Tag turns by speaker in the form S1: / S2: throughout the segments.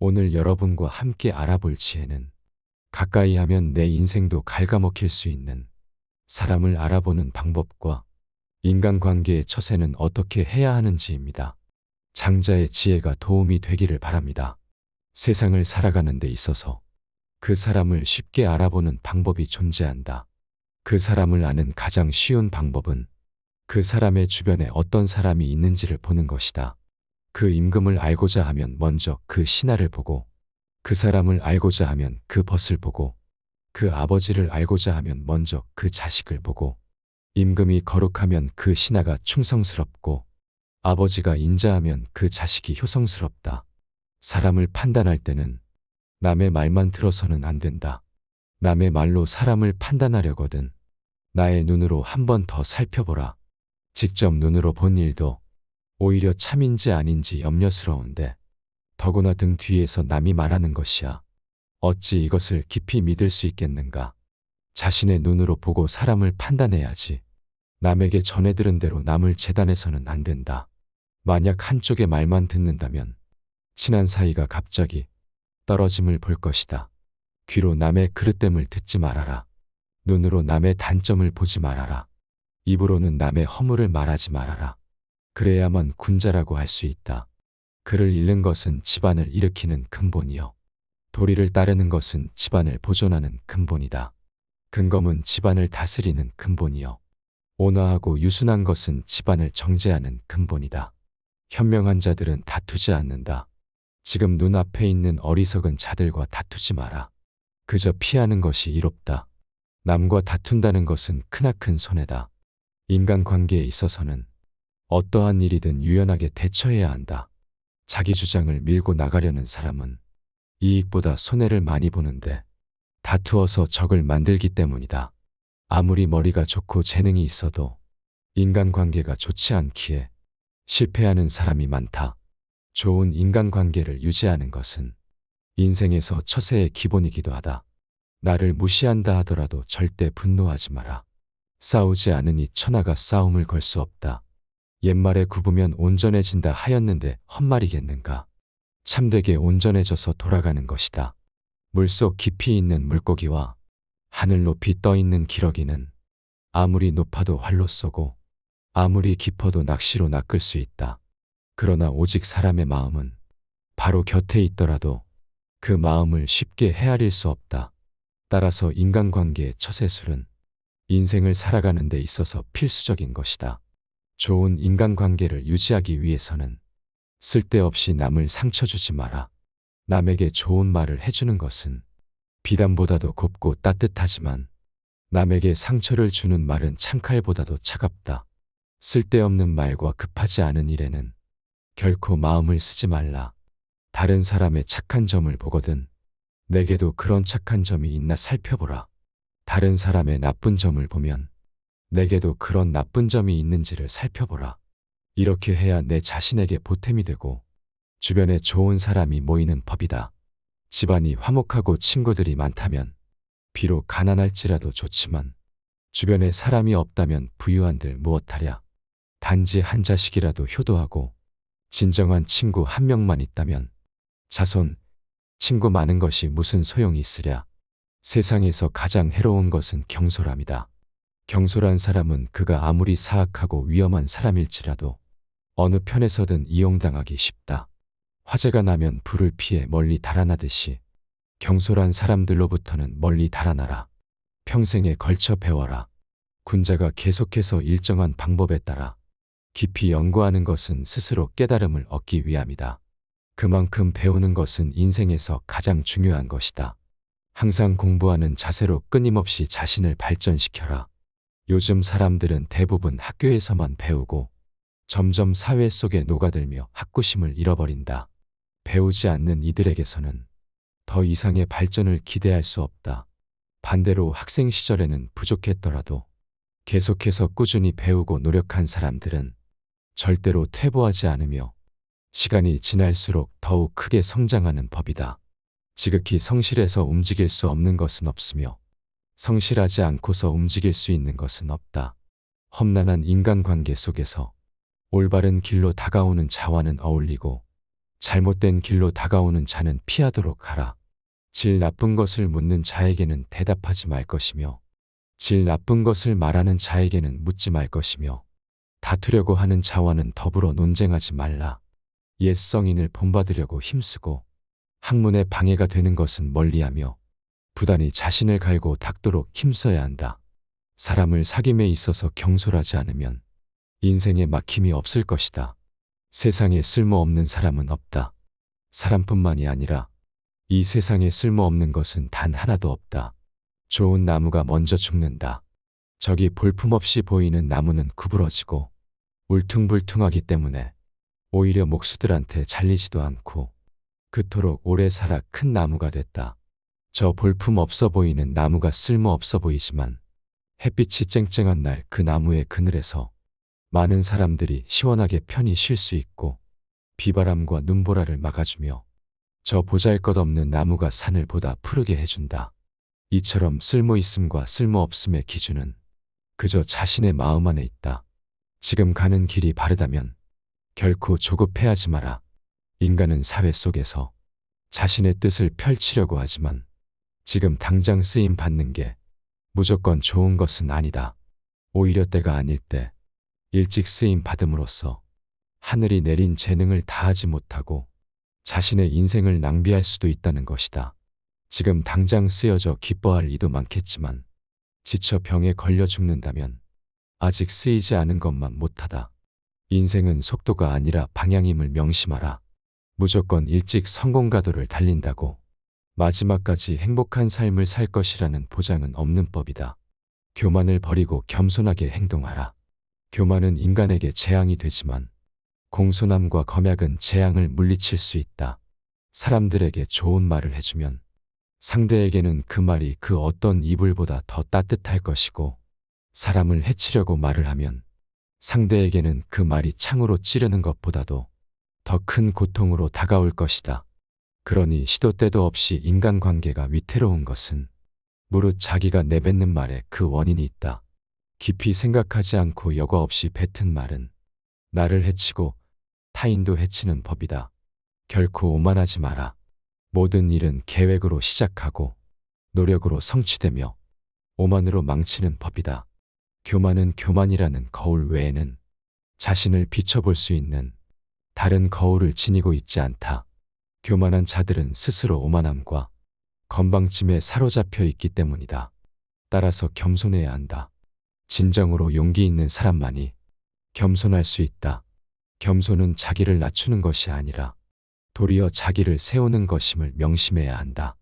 S1: 오늘 여러분과 함께 알아볼 지혜는 가까이 하면 내 인생도 갉아먹힐 수 있는 사람을 알아보는 방법과 인간관계의 처세는 어떻게 해야 하는지입니다. 장자의 지혜가 도움이 되기를 바랍니다. 세상을 살아가는 데 있어서 그 사람을 쉽게 알아보는 방법이 존재한다. 그 사람을 아는 가장 쉬운 방법은 그 사람의 주변에 어떤 사람이 있는지를 보는 것이다. 그 임금을 알고자 하면 먼저 그 신하를 보고, 그 사람을 알고자 하면 그 벗을 보고, 그 아버지를 알고자 하면 먼저 그 자식을 보고, 임금이 거룩하면 그 신하가 충성스럽고, 아버지가 인자하면 그 자식이 효성스럽다. 사람을 판단할 때는 남의 말만 들어서는 안 된다. 남의 말로 사람을 판단하려거든 나의 눈으로 한 번 더 살펴보라. 직접 눈으로 본 일도 오히려 참인지 아닌지 염려스러운데 더구나 등 뒤에서 남이 말하는 것이야. 어찌 이것을 깊이 믿을 수 있겠는가? 자신의 눈으로 보고 사람을 판단해야지. 남에게 전해 들은 대로 남을 재단해서는 안 된다. 만약 한쪽의 말만 듣는다면 친한 사이가 갑자기 떨어짐을 볼 것이다. 귀로 남의 그릇됨을 듣지 말아라. 눈으로 남의 단점을 보지 말아라. 입으로는 남의 허물을 말하지 말아라. 그래야만 군자라고 할 수 있다. 그를 잃는 것은 집안을 일으키는 근본이요. 도리를 따르는 것은 집안을 보존하는 근본이다. 근검은 집안을 다스리는 근본이요. 온화하고 유순한 것은 집안을 정제하는 근본이다. 현명한 자들은 다투지 않는다. 지금 눈앞에 있는 어리석은 자들과 다투지 마라. 그저 피하는 것이 이롭다. 남과 다툰다는 것은 크나큰 손해다. 인간관계에 있어서는 어떠한 일이든 유연하게 대처해야 한다. 자기 주장을 밀고 나가려는 사람은 이익보다 손해를 많이 보는데 다투어서 적을 만들기 때문이다. 아무리 머리가 좋고 재능이 있어도 인간관계가 좋지 않기에 실패하는 사람이 많다. 좋은 인간관계를 유지하는 것은 인생에서 처세의 기본이기도 하다. 나를 무시한다 하더라도 절대 분노하지 마라. 싸우지 않으니 천하가 싸움을 걸 수 없다. 옛말에 굽으면 온전해진다 하였는데 헛말이겠는가? 참되게 온전해져서 돌아가는 것이다. 물속 깊이 있는 물고기와 하늘 높이 떠 있는 기러기는 아무리 높아도 활로 쏘고 아무리 깊어도 낚시로 낚을 수 있다. 그러나 오직 사람의 마음은 바로 곁에 있더라도 그 마음을 쉽게 헤아릴 수 없다. 따라서 인간관계의 처세술은 인생을 살아가는 데 있어서 필수적인 것이다. 좋은 인간관계를 유지하기 위해서는 쓸데없이 남을 상처 주지 마라. 남에게 좋은 말을 해주는 것은 비단보다도 곱고 따뜻하지만 남에게 상처를 주는 말은 창칼보다도 차갑다. 쓸데없는 말과 급하지 않은 일에는 결코 마음을 쓰지 말라. 다른 사람의 착한 점을 보거든 내게도 그런 착한 점이 있나 살펴보라. 다른 사람의 나쁜 점을 보면 내게도 그런 나쁜 점이 있는지를 살펴보라. 이렇게 해야 내 자신에게 보탬이 되고 주변에 좋은 사람이 모이는 법이다. 집안이 화목하고 친구들이 많다면 비록 가난할지라도 좋지만 주변에 사람이 없다면 부유한들 무엇하랴. 단지 한 자식이라도 효도하고 진정한 친구 한 명만 있다면 자손, 친구 많은 것이 무슨 소용이 있으랴. 세상에서 가장 해로운 것은 경솔함이다. 경솔한 사람은 그가 아무리 사악하고 위험한 사람일지라도 어느 편에서든 이용당하기 쉽다. 화재가 나면 불을 피해 멀리 달아나듯이 경솔한 사람들로부터는 멀리 달아나라. 평생에 걸쳐 배워라. 군자가 계속해서 일정한 방법에 따라 깊이 연구하는 것은 스스로 깨달음을 얻기 위함이다. 그만큼 배우는 것은 인생에서 가장 중요한 것이다. 항상 공부하는 자세로 끊임없이 자신을 발전시켜라. 요즘 사람들은 대부분 학교에서만 배우고 점점 사회 속에 녹아들며 학구심을 잃어버린다. 배우지 않는 이들에게서는 더 이상의 발전을 기대할 수 없다. 반대로 학생 시절에는 부족했더라도 계속해서 꾸준히 배우고 노력한 사람들은 절대로 퇴보하지 않으며 시간이 지날수록 더욱 크게 성장하는 법이다. 지극히 성실해서 움직일 수 없는 것은 없으며 성실하지 않고서 움직일 수 있는 것은 없다. 험난한 인간관계 속에서 올바른 길로 다가오는 자와는 어울리고 잘못된 길로 다가오는 자는 피하도록 하라. 질 나쁜 것을 묻는 자에게는 대답하지 말 것이며 질 나쁜 것을 말하는 자에게는 묻지 말 것이며 다투려고 하는 자와는 더불어 논쟁하지 말라. 옛 성인을 본받으려고 힘쓰고 학문에 방해가 되는 것은 멀리하며 부단히 자신을 갈고 닦도록 힘써야 한다. 사람을 사귐에 있어서 경솔하지 않으면 인생에 막힘이 없을 것이다. 세상에 쓸모없는 사람은 없다. 사람뿐만이 아니라 이 세상에 쓸모없는 것은 단 하나도 없다. 좋은 나무가 먼저 죽는다. 저기 볼품없이 보이는 나무는 구부러지고 울퉁불퉁하기 때문에 오히려 목수들한테 잘리지도 않고 그토록 오래 살아 큰 나무가 됐다. 저 볼품 없어 보이는 나무가 쓸모없어 보이지만 햇빛이 쨍쨍한 날 그 나무의 그늘에서 많은 사람들이 시원하게 편히 쉴 수 있고 비바람과 눈보라를 막아주며 저 보잘것없는 나무가 산을 보다 푸르게 해준다. 이처럼 쓸모있음과 쓸모없음의 기준은 그저 자신의 마음 안에 있다. 지금 가는 길이 바르다면 결코 조급해하지 마라. 인간은 사회 속에서 자신의 뜻을 펼치려고 하지만 지금 당장 쓰임 받는 게 무조건 좋은 것은 아니다. 오히려 때가 아닐 때 일찍 쓰임 받음으로써 하늘이 내린 재능을 다하지 못하고 자신의 인생을 낭비할 수도 있다는 것이다. 지금 당장 쓰여져 기뻐할 이도 많겠지만 지쳐 병에 걸려 죽는다면 아직 쓰이지 않은 것만 못하다. 인생은 속도가 아니라 방향임을 명심하라. 무조건 일찍 성공가도를 달린다고 마지막까지 행복한 삶을 살 것이라는 보장은 없는 법이다. 교만을 버리고 겸손하게 행동하라. 교만은 인간에게 재앙이 되지만 공손함과 검약은 재앙을 물리칠 수 있다. 사람들에게 좋은 말을 해주면 상대에게는 그 말이 그 어떤 이불보다 더 따뜻할 것이고 사람을 해치려고 말을 하면 상대에게는 그 말이 창으로 찌르는 것보다도 더 큰 고통으로 다가올 것이다. 그러니 시도 때도 없이 인간관계가 위태로운 것은 무릇 자기가 내뱉는 말에 그 원인이 있다. 깊이 생각하지 않고 여과 없이 뱉은 말은 나를 해치고 타인도 해치는 법이다. 결코 오만하지 마라. 모든 일은 계획으로 시작하고 노력으로 성취되며 오만으로 망치는 법이다. 교만은 교만이라는 거울 외에는 자신을 비춰볼 수 있는 다른 거울을 지니고 있지 않다. 교만한 자들은 스스로 오만함과 건방짐에 사로잡혀 있기 때문이다. 따라서 겸손해야 한다. 진정으로 용기 있는 사람만이 겸손할 수 있다. 겸손은 자기를 낮추는 것이 아니라 도리어 자기를 세우는 것임을 명심해야 한다.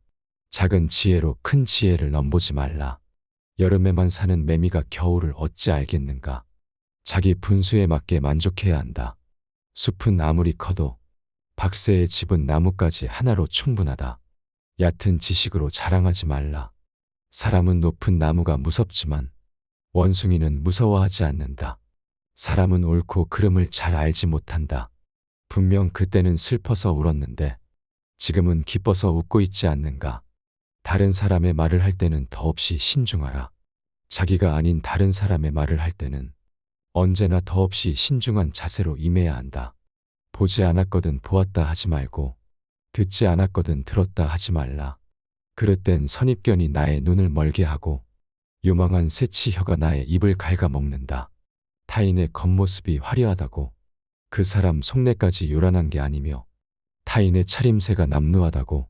S1: 작은 지혜로 큰 지혜를 넘보지 말라. 여름에만 사는 매미가 겨울을 어찌 알겠는가. 자기 분수에 맞게 만족해야 한다. 숲은 아무리 커도 박새의 집은 나뭇가지 하나로 충분하다. 얕은 지식으로 자랑하지 말라. 사람은 높은 나무가 무섭지만 원숭이는 무서워하지 않는다. 사람은 옳고 그름을 잘 알지 못한다. 분명 그때는 슬퍼서 울었는데 지금은 기뻐서 웃고 있지 않는가. 다른 사람의 말을 할 때는 더없이 신중하라. 자기가 아닌 다른 사람의 말을 할 때는 언제나 더없이 신중한 자세로 임해야 한다. 보지 않았거든 보았다 하지 말고 듣지 않았거든 들었다 하지 말라. 그릇된 선입견이 나의 눈을 멀게 하고 요망한 새치 혀가 나의 입을 갉아먹는다. 타인의 겉모습이 화려하다고 그 사람 속내까지 요란한 게 아니며 타인의 차림새가 남루하다고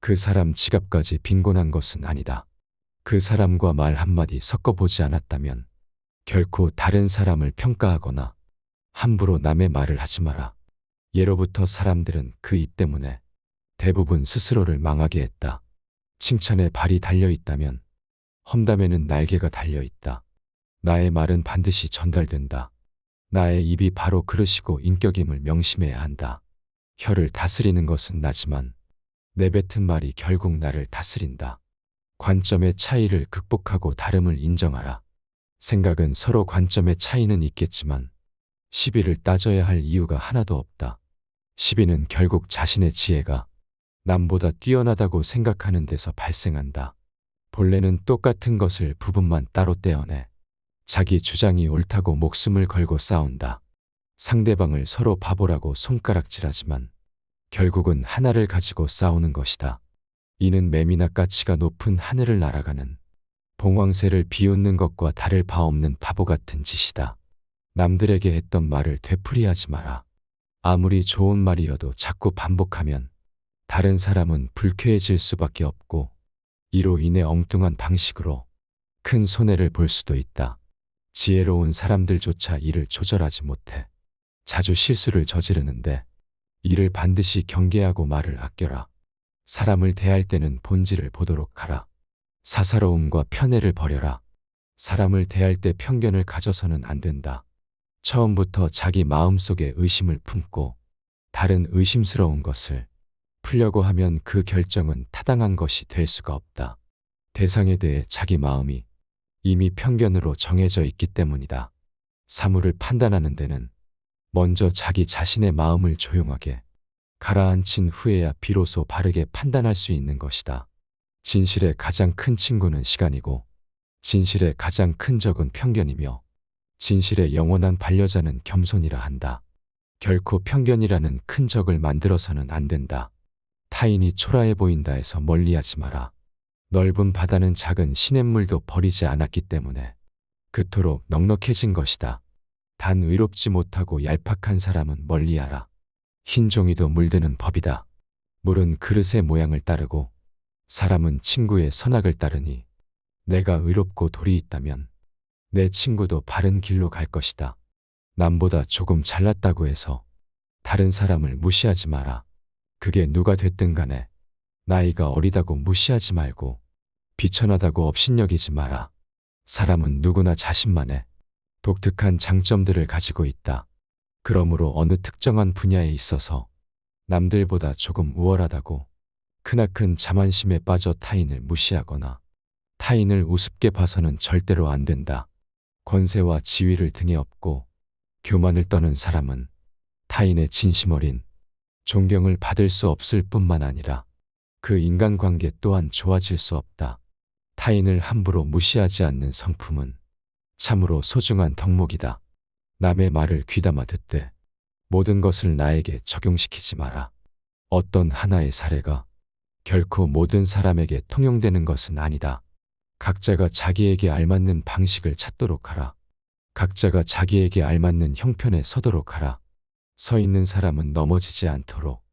S1: 그 사람 지갑까지 빈곤한 것은 아니다. 그 사람과 말 한마디 섞어보지 않았다면 결코 다른 사람을 평가하거나 함부로 남의 말을 하지 마라. 예로부터 사람들은 그 입 때문에 대부분 스스로를 망하게 했다. 칭찬에 발이 달려있다면 험담에는 날개가 달려있다. 나의 말은 반드시 전달된다. 나의 입이 바로 그릇이고 인격임을 명심해야 한다. 혀를 다스리는 것은 나지만 내뱉은 말이 결국 나를 다스린다. 관점의 차이를 극복하고 다름을 인정하라. 생각은 서로 관점의 차이는 있겠지만 시비를 따져야 할 이유가 하나도 없다. 시비는 결국 자신의 지혜가 남보다 뛰어나다고 생각하는 데서 발생한다. 본래는 똑같은 것을 부분만 따로 떼어내 자기 주장이 옳다고 목숨을 걸고 싸운다. 상대방을 서로 바보라고 손가락질하지만 결국은 하나를 가지고 싸우는 것이다. 이는 매미나 까치가 높은 하늘을 날아가는 봉황새를 비웃는 것과 다를 바 없는 바보 같은 짓이다. 남들에게 했던 말을 되풀이하지 마라. 아무리 좋은 말이어도 자꾸 반복하면 다른 사람은 불쾌해질 수밖에 없고 이로 인해 엉뚱한 방식으로 큰 손해를 볼 수도 있다. 지혜로운 사람들조차 이를 조절하지 못해 자주 실수를 저지르는데 이를 반드시 경계하고 말을 아껴라. 사람을 대할 때는 본질을 보도록 하라. 사사로움과 편애를 버려라. 사람을 대할 때 편견을 가져서는 안 된다. 처음부터 자기 마음속에 의심을 품고 다른 의심스러운 것을 풀려고 하면 그 결정은 타당한 것이 될 수가 없다. 대상에 대해 자기 마음이 이미 편견으로 정해져 있기 때문이다. 사물을 판단하는 데는 먼저 자기 자신의 마음을 조용하게 가라앉힌 후에야 비로소 바르게 판단할 수 있는 것이다. 진실의 가장 큰 친구는 시간이고 진실의 가장 큰 적은 편견이며 진실의 영원한 반려자는 겸손이라 한다. 결코 편견이라는 큰 적을 만들어서는 안 된다. 타인이 초라해 보인다 해서 멀리하지 마라. 넓은 바다는 작은 시냇물도 버리지 않았기 때문에 그토록 넉넉해진 것이다. 단 의롭지 못하고 얄팍한 사람은 멀리하라. 흰 종이도 물드는 법이다. 물은 그릇의 모양을 따르고 사람은 친구의 선악을 따르니 내가 의롭고 도리 있다면 내 친구도 바른 길로 갈 것이다. 남보다 조금 잘났다고 해서 다른 사람을 무시하지 마라. 그게 누가 됐든 간에 나이가 어리다고 무시하지 말고 비천하다고 업신여기지 마라. 사람은 누구나 자신만의 독특한 장점들을 가지고 있다. 그러므로 어느 특정한 분야에 있어서 남들보다 조금 우월하다고 크나큰 자만심에 빠져 타인을 무시하거나 타인을 우습게 봐서는 절대로 안 된다. 권세와 지위를 등에 업고 교만을 떠는 사람은 타인의 진심 어린 존경을 받을 수 없을 뿐만 아니라 그 인간관계 또한 좋아질 수 없다. 타인을 함부로 무시하지 않는 성품은 참으로 소중한 덕목이다. 남의 말을 귀담아 듣되 모든 것을 나에게 적용시키지 마라. 어떤 하나의 사례가 결코 모든 사람에게 통용되는 것은 아니다. 각자가 자기에게 알맞는 방식을 찾도록 하라. 각자가 자기에게 알맞는 형편에 서도록 하라. 서 있는 사람은 넘어지지 않도록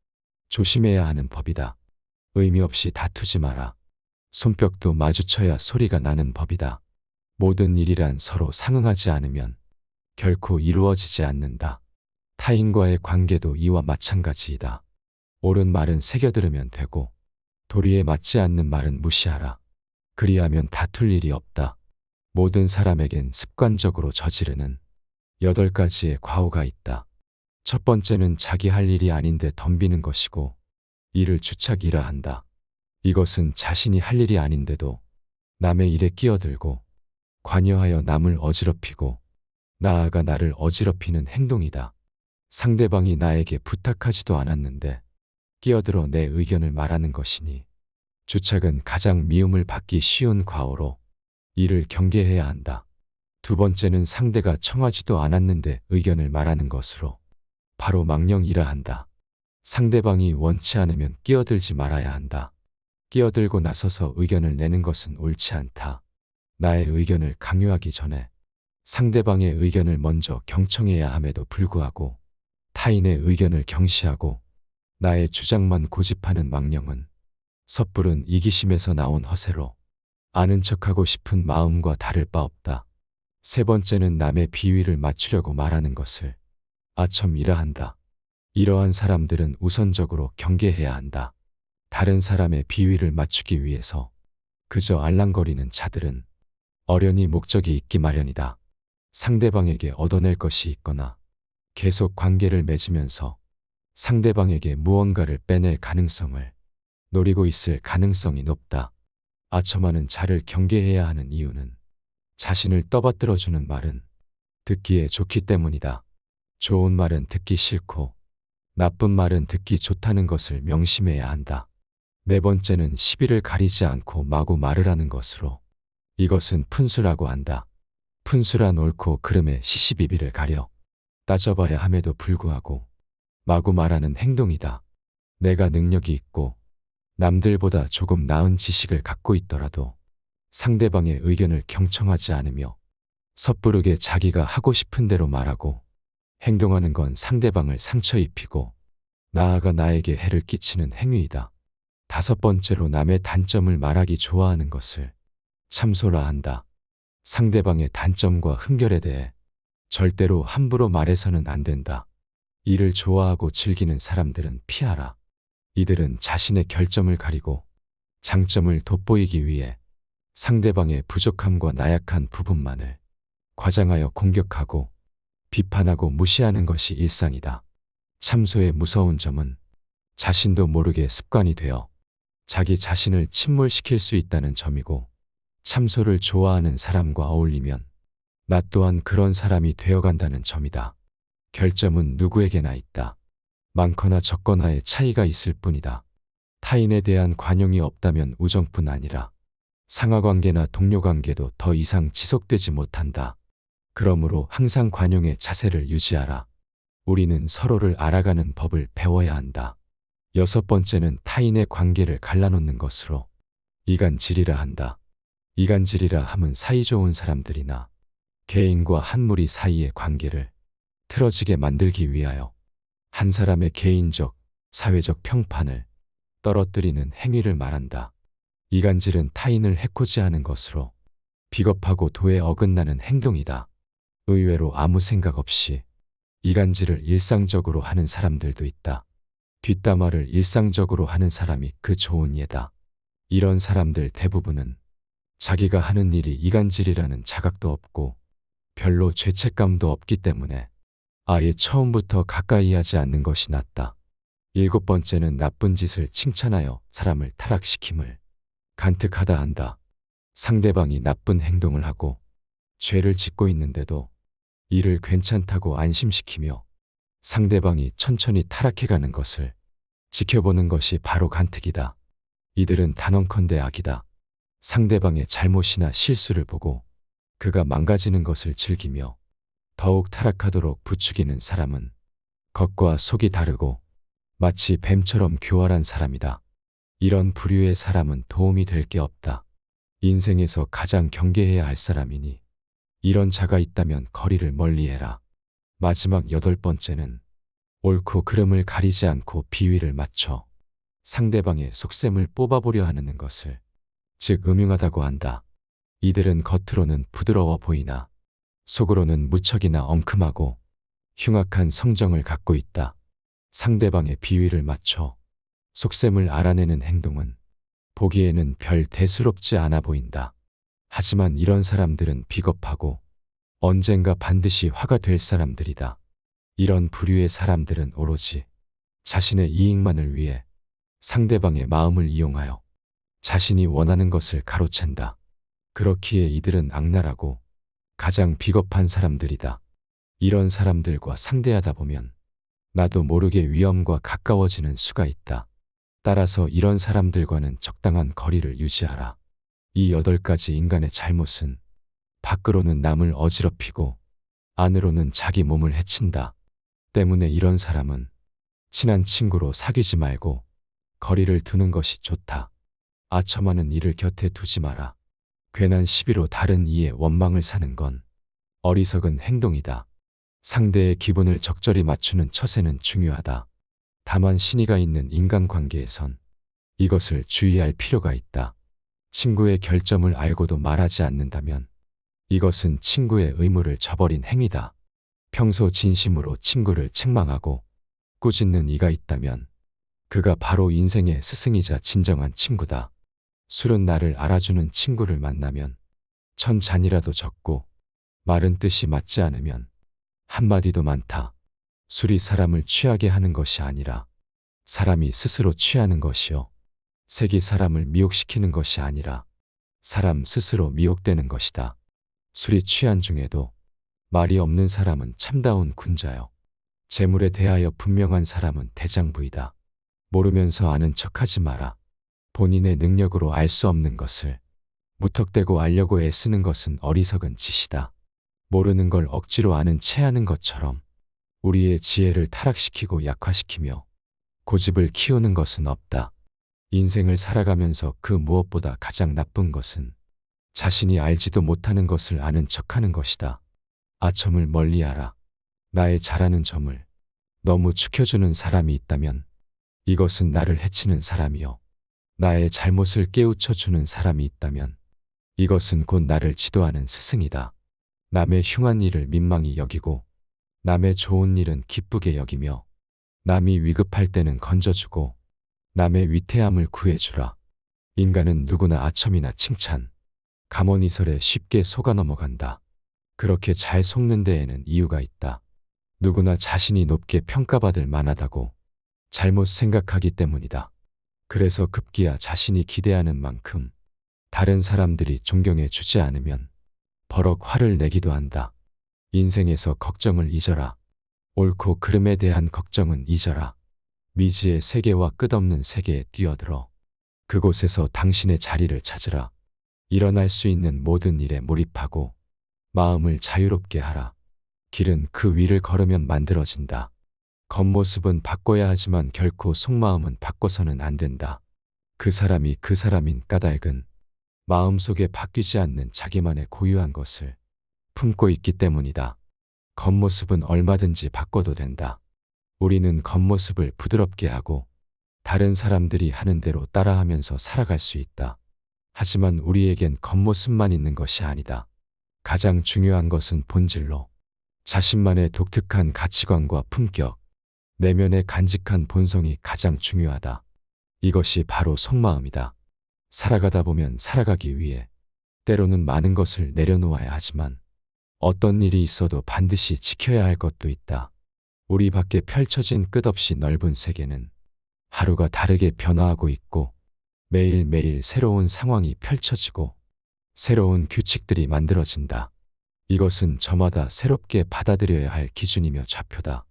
S1: 조심해야 하는 법이다. 의미 없이 다투지 마라. 손뼉도 마주쳐야 소리가 나는 법이다. 모든 일이란 서로 상응하지 않으면 결코 이루어지지 않는다. 타인과의 관계도 이와 마찬가지이다. 옳은 말은 새겨들으면 되고 도리에 맞지 않는 말은 무시하라. 그리하면 다툴 일이 없다. 모든 사람에겐 습관적으로 저지르는 8가지의 과오가 있다. 첫 번째는 자기 할 일이 아닌데 덤비는 것이고 이를 주착이라 한다. 이것은 자신이 할 일이 아닌데도 남의 일에 끼어들고 관여하여 남을 어지럽히고 나아가 나를 어지럽히는 행동이다. 상대방이 나에게 부탁하지도 않았는데 끼어들어 내 의견을 말하는 것이니 주착은 가장 미움을 받기 쉬운 과오로 이를 경계해야 한다. 두 번째는 상대가 청하지도 않았는데 의견을 말하는 것으로 바로 망령이라 한다. 상대방이 원치 않으면 끼어들지 말아야 한다. 끼어들고 나서서 의견을 내는 것은 옳지 않다. 나의 의견을 강요하기 전에 상대방의 의견을 먼저 경청해야 함에도 불구하고 타인의 의견을 경시하고 나의 주장만 고집하는 망령은 섣부른 이기심에서 나온 허세로 아는 척하고 싶은 마음과 다를 바 없다. 세 번째는 남의 비위를 맞추려고 말하는 것을 아첨이라 한다. 이러한 사람들은 우선적으로 경계해야 한다. 다른 사람의 비위를 맞추기 위해서 그저 알랑거리는 자들은 어련히 목적이 있기 마련이다. 상대방에게 얻어낼 것이 있거나 계속 관계를 맺으면서 상대방에게 무언가를 빼낼 가능성을 노리고 있을 가능성이 높다. 아첨하는 자를 경계해야 하는 이유는 자신을 떠받들어주는 말은 듣기에 좋기 때문이다. 좋은 말은 듣기 싫고 나쁜 말은 듣기 좋다는 것을 명심해야 한다. 네 번째는 시비를 가리지 않고 마구 말을 하는 것으로 이것은 푼수라고 한다. 푼수란 옳고 그름의 시시비비를 가려 따져봐야 함에도 불구하고 마구 말하는 행동이다. 내가 능력이 있고 남들보다 조금 나은 지식을 갖고 있더라도 상대방의 의견을 경청하지 않으며 섣부르게 자기가 하고 싶은 대로 말하고 행동하는 건 상대방을 상처 입히고 나아가 나에게 해를 끼치는 행위이다. 다섯 번째로 남의 단점을 말하기 좋아하는 것을 참소라 한다. 상대방의 단점과 흠결에 대해 절대로 함부로 말해서는 안 된다. 이를 좋아하고 즐기는 사람들은 피하라. 이들은 자신의 결점을 가리고 장점을 돋보이기 위해 상대방의 부족함과 나약한 부분만을 과장하여 공격하고 비판하고 무시하는 것이 일상이다. 참소의 무서운 점은 자신도 모르게 습관이 되어 자기 자신을 침몰시킬 수 있다는 점이고, 참소를 좋아하는 사람과 어울리면 나 또한 그런 사람이 되어간다는 점이다. 결점은 누구에게나 있다. 많거나 적거나의 차이가 있을 뿐이다. 타인에 대한 관용이 없다면 우정뿐 아니라 상하관계나 동료관계도 더 이상 지속되지 못한다. 그러므로 항상 관용의 자세를 유지하라. 우리는 서로를 알아가는 법을 배워야 한다. 여섯 번째는 타인의 관계를 갈라놓는 것으로 이간질이라 한다. 이간질이라 함은 사이좋은 사람들이나 개인과 한 무리 사이의 관계를 틀어지게 만들기 위하여 한 사람의 개인적, 사회적 평판을 떨어뜨리는 행위를 말한다. 이간질은 타인을 해코지하는 것으로 비겁하고 도에 어긋나는 행동이다. 의외로 아무 생각 없이 이간질을 일상적으로 하는 사람들도 있다. 뒷담화를 일상적으로 하는 사람이 그 좋은 예다. 이런 사람들 대부분은 자기가 하는 일이 이간질이라는 자각도 없고 별로 죄책감도 없기 때문에 아예 처음부터 가까이 하지 않는 것이 낫다. 일곱 번째는 나쁜 짓을 칭찬하여 사람을 타락시킴을 간특하다 한다. 상대방이 나쁜 행동을 하고 죄를 짓고 있는데도 이를 괜찮다고 안심시키며 상대방이 천천히 타락해가는 것을 지켜보는 것이 바로 간특이다. 이들은 단언컨대 악이다. 상대방의 잘못이나 실수를 보고 그가 망가지는 것을 즐기며 더욱 타락하도록 부추기는 사람은 겉과 속이 다르고 마치 뱀처럼 교활한 사람이다. 이런 부류의 사람은 도움이 될 게 없다. 인생에서 가장 경계해야 할 사람이니 이런 자가 있다면 거리를 멀리해라. 마지막 여덟 번째는 옳고 그름을 가리지 않고 비위를 맞춰 상대방의 속셈을 뽑아보려 하는 것을, 즉 음흉하다고 한다. 이들은 겉으로는 부드러워 보이나 속으로는 무척이나 엉큼하고 흉악한 성정을 갖고 있다. 상대방의 비위를 맞춰 속셈을 알아내는 행동은 보기에는 별 대수롭지 않아 보인다. 하지만 이런 사람들은 비겁하고 언젠가 반드시 화가 될 사람들이다. 이런 부류의 사람들은 오로지 자신의 이익만을 위해 상대방의 마음을 이용하여 자신이 원하는 것을 가로챈다. 그렇기에 이들은 악랄하고 가장 비겁한 사람들이다. 이런 사람들과 상대하다 보면 나도 모르게 위험과 가까워지는 수가 있다. 따라서 이런 사람들과는 적당한 거리를 유지하라. 이 8가지 인간의 잘못은 밖으로는 남을 어지럽히고 안으로는 자기 몸을 해친다. 때문에 이런 사람은 친한 친구로 사귀지 말고 거리를 두는 것이 좋다. 아첨하는 이를 곁에 두지 마라. 괜한 시비로 다른 이의 원망을 사는 건 어리석은 행동이다. 상대의 기분을 적절히 맞추는 처세는 중요하다. 다만 신의가 있는 인간관계에선 이것을 주의할 필요가 있다. 친구의 결점을 알고도 말하지 않는다면 이것은 친구의 의무를 저버린 행위다. 평소 진심으로 친구를 책망하고 꾸짖는 이가 있다면 그가 바로 인생의 스승이자 진정한 친구다. 술은 나를 알아주는 친구를 만나면 천 잔이라도 적고 말은 뜻이 맞지 않으면 한마디도 많다. 술이 사람을 취하게 하는 것이 아니라 사람이 스스로 취하는 것이요. 색이 사람을 미혹시키는 것이 아니라 사람 스스로 미혹되는 것이다. 술이 취한 중에도 말이 없는 사람은 참다운 군자요. 재물에 대하여 분명한 사람은 대장부이다. 모르면서 아는 척하지 마라. 본인의 능력으로 알 수 없는 것을 무턱대고 알려고 애쓰는 것은 어리석은 짓이다. 모르는 걸 억지로 아는 체하는 것처럼 우리의 지혜를 타락시키고 약화시키며 고집을 키우는 것은 없다. 인생을 살아가면서 그 무엇보다 가장 나쁜 것은 자신이 알지도 못하는 것을 아는 척하는 것이다. 아첨을 멀리하라. 나의 잘하는 점을 너무 축혀주는 사람이 있다면 이것은 나를 해치는 사람이요. 나의 잘못을 깨우쳐주는 사람이 있다면 이것은 곧 나를 지도하는 스승이다. 남의 흉한 일을 민망히 여기고 남의 좋은 일은 기쁘게 여기며 남이 위급할 때는 건져주고 남의 위태함을 구해주라. 인간은 누구나 아첨이나 칭찬, 감언이설에 쉽게 속아 넘어간다. 그렇게 잘 속는 데에는 이유가 있다. 누구나 자신이 높게 평가받을 만하다고 잘못 생각하기 때문이다. 그래서 급기야 자신이 기대하는 만큼 다른 사람들이 존경해 주지 않으면 버럭 화를 내기도 한다. 인생에서 걱정을 잊어라. 옳고 그름에 대한 걱정은 잊어라. 미지의 세계와 끝없는 세계에 뛰어들어 그곳에서 당신의 자리를 찾으라. 일어날 수 있는 모든 일에 몰입하고 마음을 자유롭게 하라. 길은 그 위를 걸으면 만들어진다. 겉모습은 바꿔야 하지만 결코 속마음은 바꿔서는 안 된다. 그 사람이 그 사람인 까닭은 마음속에 바뀌지 않는 자기만의 고유한 것을 품고 있기 때문이다. 겉모습은 얼마든지 바꿔도 된다. 우리는 겉모습을 부드럽게 하고 다른 사람들이 하는 대로 따라하면서 살아갈 수 있다. 하지만 우리에겐 겉모습만 있는 것이 아니다. 가장 중요한 것은 본질로 자신만의 독특한 가치관과 품격, 내면의 간직한 본성이 가장 중요하다. 이것이 바로 속마음이다. 살아가다 보면 살아가기 위해 때로는 많은 것을 내려놓아야 하지만 어떤 일이 있어도 반드시 지켜야 할 것도 있다. 우리 밖에 펼쳐진 끝없이 넓은 세계는 하루가 다르게 변화하고 있고 매일매일 새로운 상황이 펼쳐지고 새로운 규칙들이 만들어진다. 이것은 저마다 새롭게 받아들여야 할 기준이며 좌표다.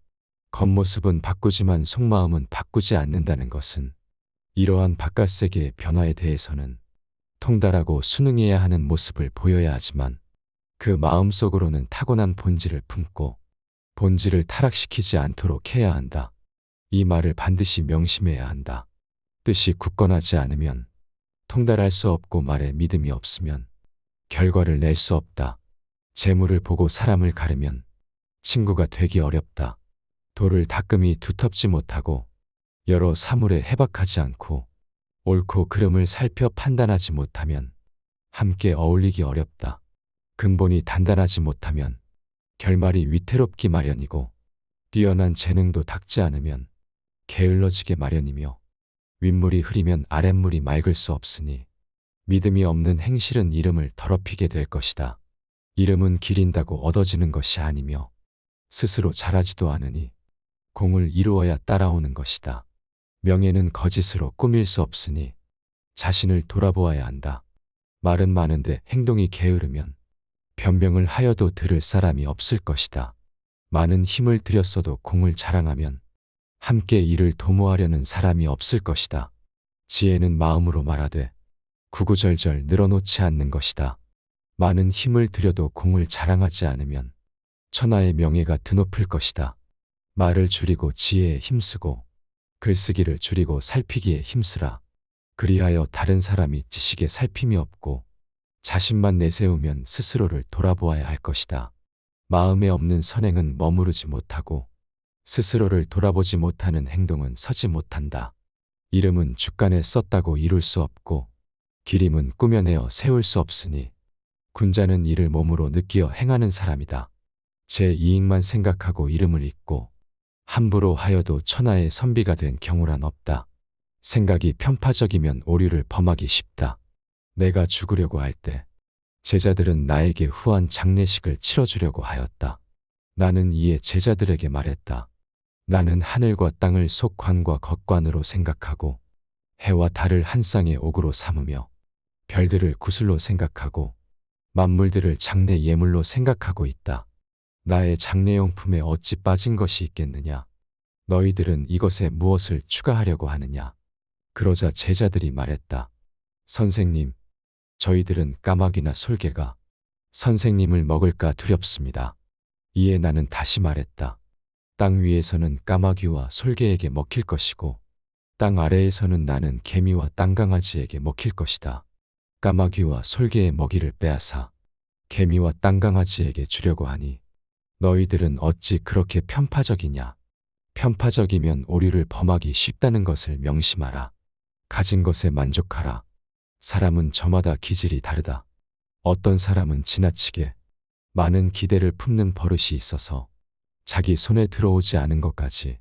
S1: 겉모습은 바꾸지만 속마음은 바꾸지 않는다는 것은 이러한 바깥 세계의 변화에 대해서는 통달하고 순응해야 하는 모습을 보여야 하지만 그 마음속으로는 타고난 본질을 품고 본질을 타락시키지 않도록 해야 한다. 이 말을 반드시 명심해야 한다. 뜻이 굳건하지 않으면 통달할 수 없고 말에 믿음이 없으면 결과를 낼 수 없다. 재물을 보고 사람을 가르면 친구가 되기 어렵다. 돌을 닦음이 두텁지 못하고 여러 사물에 해박하지 않고 옳고 그름을 살펴 판단하지 못하면 함께 어울리기 어렵다. 근본이 단단하지 못하면 결말이 위태롭기 마련이고 뛰어난 재능도 닦지 않으면 게을러지게 마련이며 윗물이 흐리면 아랫물이 맑을 수 없으니 믿음이 없는 행실은 이름을 더럽히게 될 것이다. 이름은 기린다고 얻어지는 것이 아니며 스스로 자라지도 않으니 공을 이루어야 따라오는 것이다. 명예는 거짓으로 꾸밀 수 없으니 자신을 돌아보아야 한다. 말은 많은데 행동이 게으르면 변명을 하여도 들을 사람이 없을 것이다. 많은 힘을 들였어도 공을 자랑하면 함께 이를 도모하려는 사람이 없을 것이다. 지혜는 마음으로 말하되 구구절절 늘어놓지 않는 것이다. 많은 힘을 들여도 공을 자랑하지 않으면 천하의 명예가 드높을 것이다. 말을 줄이고 지혜에 힘쓰고 글쓰기를 줄이고 살피기에 힘쓰라. 그리하여 다른 사람이 지식에 살핌이 없고 자신만 내세우면 스스로를 돌아보아야 할 것이다. 마음에 없는 선행은 머무르지 못하고 스스로를 돌아보지 못하는 행동은 서지 못한다. 이름은 주간에 썼다고 이룰 수 없고 기림은 꾸며내어 세울 수 없으니 군자는 이를 몸으로 느끼어 행하는 사람이다. 제 이익만 생각하고 이름을 잊고 함부로 하여도 천하의 선비가 된 경우란 없다. 생각이 편파적이면 오류를 범하기 쉽다. 내가 죽으려고 할 때 제자들은 나에게 후한 장례식을 치러주려고 하였다. 나는 이에 제자들에게 말했다. 나는 하늘과 땅을 속관과 겉관으로 생각하고 해와 달을 한 쌍의 옥으로 삼으며 별들을 구슬로 생각하고 만물들을 장례 예물로 생각하고 있다. 나의 장례용품에 어찌 빠진 것이 있겠느냐? 너희들은 이것에 무엇을 추가하려고 하느냐? 그러자 제자들이 말했다. 선생님, 저희들은 까마귀나 솔개가 선생님을 먹을까 두렵습니다. 이에 나는 다시 말했다. 땅 위에서는 까마귀와 솔개에게 먹힐 것이고 땅 아래에서는 나는 개미와 땅강아지에게 먹힐 것이다. 까마귀와 솔개의 먹이를 빼앗아 개미와 땅강아지에게 주려고 하니 너희들은 어찌 그렇게 편파적이냐. 편파적이면 오류를 범하기 쉽다는 것을 명심하라. 가진 것에 만족하라. 사람은 저마다 기질이 다르다. 어떤 사람은 지나치게 많은 기대를 품는 버릇이 있어서 자기 손에 들어오지 않은 것까지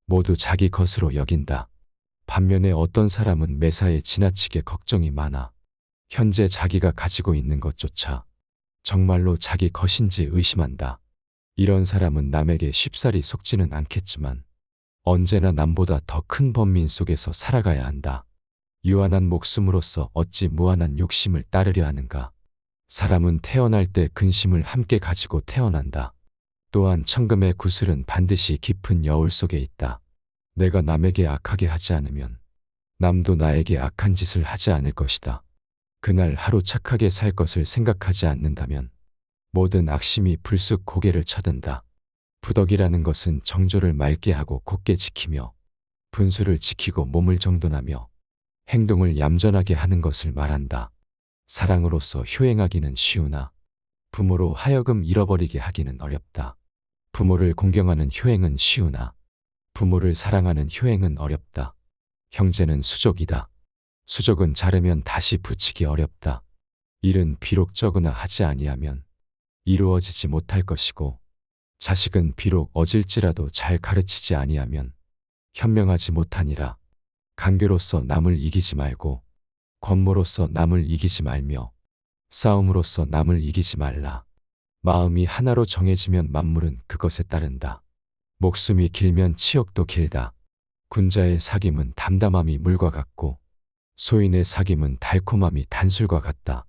S1: 모두 자기 것으로 여긴다. 반면에 어떤 사람은 매사에 지나치게 걱정이 많아 현재 자기가 가지고 있는 것조차 정말로 자기 것인지 의심한다. 이런 사람은 남에게 쉽사리 속지는 않겠지만 언제나 남보다 더 큰 번민 속에서 살아가야 한다. 유한한 목숨으로서 어찌 무한한 욕심을 따르려 하는가. 사람은 태어날 때 근심을 함께 가지고 태어난다. 또한 천금의 구슬은 반드시 깊은 여울 속에 있다. 내가 남에게 악하게 하지 않으면 남도 나에게 악한 짓을 하지 않을 것이다. 그날 하루 착하게 살 것을 생각하지 않는다면 모든 악심이 불쑥 고개를 쳐든다. 부덕이라는 것은 정조를 맑게 하고 곧게 지키며 분수를 지키고 몸을 정돈하며 행동을 얌전하게 하는 것을 말한다. 사랑으로서 효행하기는 쉬우나 부모로 하여금 잃어버리게 하기는 어렵다. 부모를 공경하는 효행은 쉬우나 부모를 사랑하는 효행은 어렵다. 형제는 수족이다. 수족은 자르면 다시 붙이기 어렵다. 일은 비록 적으나 하지 아니하면 이루어지지 못할 것이고 자식은 비록 어질지라도 잘 가르치지 아니하면 현명하지 못하니라. 간교로서 남을 이기지 말고 권모로서 남을 이기지 말며 싸움으로서 남을 이기지 말라. 마음이 하나로 정해지면 만물은 그것에 따른다. 목숨이 길면 치욕도 길다. 군자의 사귐은 담담함이 물과 같고 소인의 사귐은 달콤함이 단술과 같다.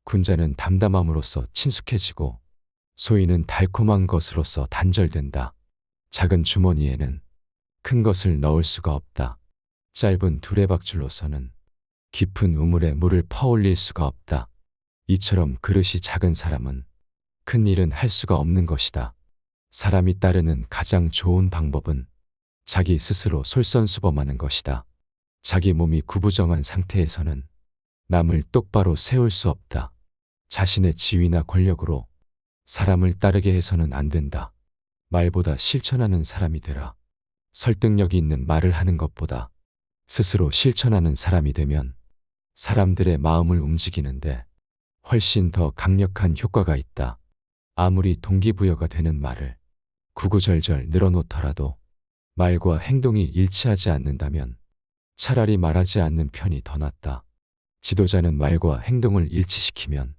S1: 군자는 담담함으로써 친숙해지고 소인은 달콤한 것으로서 단절된다. 작은 주머니에는 큰 것을 넣을 수가 없다. 짧은 두레박줄로서는 깊은 우물에 물을 퍼올릴 수가 없다. 이처럼 그릇이 작은 사람은 큰 일은 할 수가 없는 것이다. 사람이 따르는 가장 좋은 방법은 자기 스스로 솔선수범하는 것이다. 자기 몸이 구부정한 상태에서는 남을 똑바로 세울 수 없다. 자신의 지위나 권력으로 사람을 따르게 해서는 안 된다. 말보다 실천하는 사람이 되라. 설득력이 있는 말을 하는 것보다 스스로 실천하는 사람이 되면 사람들의 마음을 움직이는데 훨씬 더 강력한 효과가 있다. 아무리 동기부여가 되는 말을 구구절절 늘어놓더라도 말과 행동이 일치하지 않는다면 차라리 말하지 않는 편이 더 낫다. 지도자는 말과 행동을 일치시키면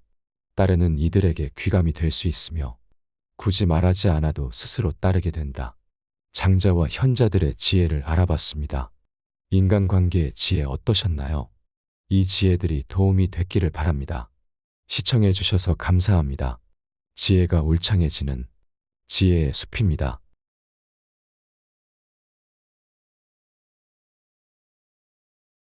S1: 따르는 이들에게 귀감이 될 수 있으며 굳이 말하지 않아도 스스로 따르게 된다. 장자와 현자들의 지혜를 알아봤습니다. 인간관계의 지혜 어떠셨나요? 이 지혜들이 도움이 됐기를 바랍니다. 시청해 주셔서 감사합니다. 지혜가 울창해지는 지혜의 숲입니다.